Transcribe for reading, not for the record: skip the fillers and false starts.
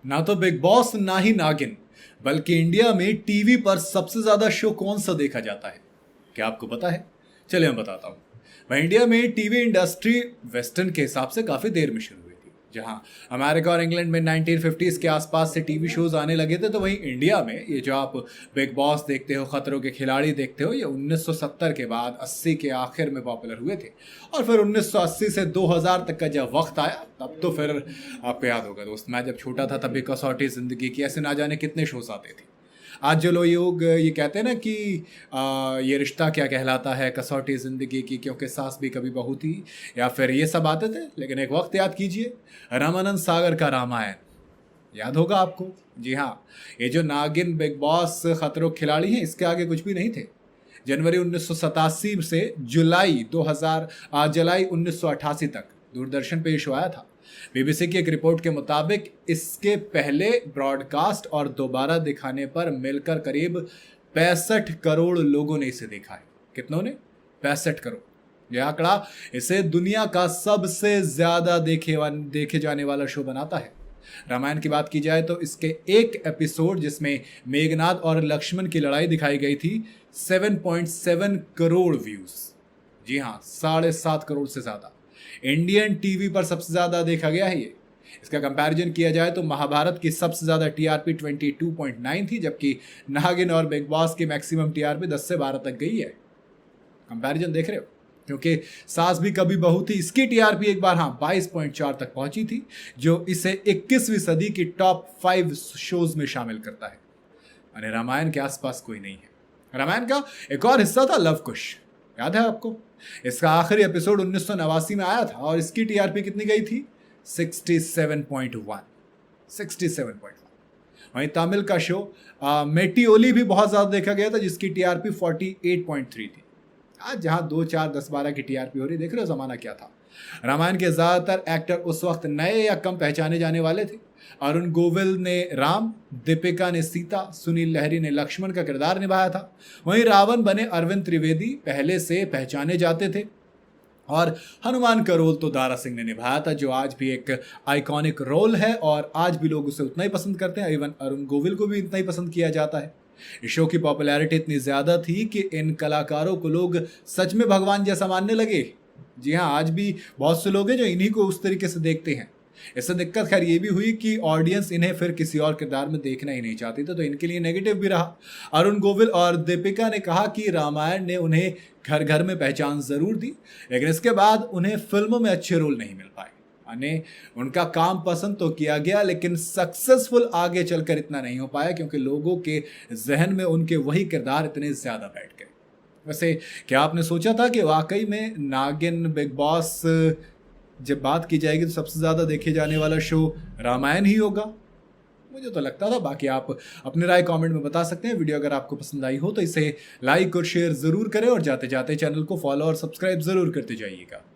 ना तो big boss ना ही नागिन, बल्कि इंडिया में टीवी पर सबसे ज्यादा शो कौन सा देखा जाता है? क्या आपको पता है? चलिए मैं बताता हूँ। वह इंडिया में टीवी इंडस्ट्री वेस्टर्न के हिसाब से काफी देर में शुरू हुई थी। जहाँ अमेरिका और इंग्लैंड में 1950s के आसपास से टीवी शोज आने लगे थे, तो वहीं इंडिया में ये जो आप बिग बॉस देखते हो, खतरों के खिलाड़ी देखते हो, ये 1970 के बाद 80 के आखिर में पॉपुलर हुए थे। और फिर 1980 से 2000 तक का जब वक्त आया, तब तो फिर आपको याद होगा दोस्त, मैं जब छोटा था तब भी कसौटी जिंदगी की ऐसे ना जाने कितने शोज आते थे। आज जो लोग ये कहते हैं ना कि ये रिश्ता क्या कहलाता है, कसौटी ज़िंदगी की, क्योंकि सास भी कभी बहू थी, या फिर ये सब आते थे। लेकिन एक वक्त याद कीजिए, रामानंद सागर का रामायण याद होगा आपको। जी हाँ, ये जो नागिन, बिग बॉस, खतरों के खिलाड़ी हैं, इसके आगे कुछ भी नहीं थे। जनवरी 1987 से जुलाई 1988 तक दूरदर्शन पे ये शो आया था। बीबीसी की एक रिपोर्ट के मुताबिक इसके पहले ब्रॉडकास्ट और दोबारा दिखाने पर मिलकर करीब 65 करोड़ लोगों ने इसे देखा है। कितनों ने? 65 करोड़। यह आंकड़ा इसे दुनिया का सबसे ज्यादा देखे जाने वाला शो बनाता है। रामायण की बात की जाए तो इसके एक एपिसोड जिसमें मेघनाद और लक्ष्मण की लड़ाई दिखाई गई थी, 7.7 करोड़ व्यूज। जी हाँ, 7.5 करोड़ से ज्यादा। इंडियन टीवी पर सबसे ज्यादा देखा गया है ये। इसका कंपैरिजन किया जाए तो महाभारत की सबसे ज्यादा टीआरपी 22.9 थी, जबकि नागिन और बिग बॉस की मैक्सिमम टीआरपी 10 से 12 तक गई है। कंपैरिजन देख रहे हो? क्योंकि सास भी कभी बहू थी, इसकी टीआरपी एक बार 22.4 तक पहुंची थी, जो इसे 21वीं सदी की टॉप 5 शोज में शामिल करता है। अरे रामायण के आसपास कोई नहीं है। रामायण का एक और हिस्सा था लव कुश, याद है आपको? इसका आखिरी एपिसोड 1989 में आया था और इसकी टीआरपी कितनी गई थी? 67.1। 67.1। वहीं तमिल का शो मेटियोली भी बहुत ज्यादा देखा गया था, जिसकी टीआरपी 48.3 थी। आज जहां 2, 4, 10, 12 की टीआरपी हो रही, देख रहे हो जमाना क्या था। रामायण के ज्यादातर एक्टर उस वक्त नए या कम पहचाने जाने वाले थे। अरुण गोविल ने राम, दीपिका ने सीता, सुनील लहरी ने लक्ष्मण का किरदार निभाया था। वहीं रावण बने अरविंद त्रिवेदी, पहले से पहचाने जाते थे। और हनुमान का रोल तो दारा सिंह ने निभाया था, जो आज भी एक आइकॉनिक रोल है और आज भी लोग उसे उतना ही पसंद करते हैं। इवन अरुण गोविल को भी इतना ही पसंद किया जाता है। इस शो की पॉपुलैरिटी इतनी ज्यादा थी कि इन कलाकारों को लोग सच में भगवान जैसा मानने लगे। जी हाँ, आज भी बहुत से लोग हैं जो इन्हीं को उस तरीके से देखते हैं। इससे दिक्कत खैर ये भी हुई कि ऑडियंस इन्हें फिर किसी और किरदार में देखना ही नहीं चाहती थी, तो इनके लिए नेगेटिव भी रहा। अरुण गोविल और दीपिका ने कहा कि रामायण ने उन्हें घर घर में पहचान जरूर दी, लेकिन इसके बाद उन्हें फिल्मों में अच्छे रोल नहीं मिल पाए। यानी उनका काम पसंद तो किया गया, लेकिन सक्सेसफुल आगे चलकर इतना नहीं हो पाया, क्योंकि लोगों के जहन में उनके वही किरदार इतने ज्यादा बैठ गए। वैसे क्या आपने सोचा था कि वाकई में नागिन, बिग बॉस जब बात की जाएगी तो सबसे ज़्यादा देखे जाने वाला शो रामायण ही होगा? मुझे तो लगता था। बाकी आप अपनी राय कमेंट में बता सकते हैं। वीडियो अगर आपको पसंद आई हो तो इसे लाइक और शेयर ज़रूर करें, और जाते जाते चैनल को फॉलो और सब्सक्राइब ज़रूर करते जाइएगा।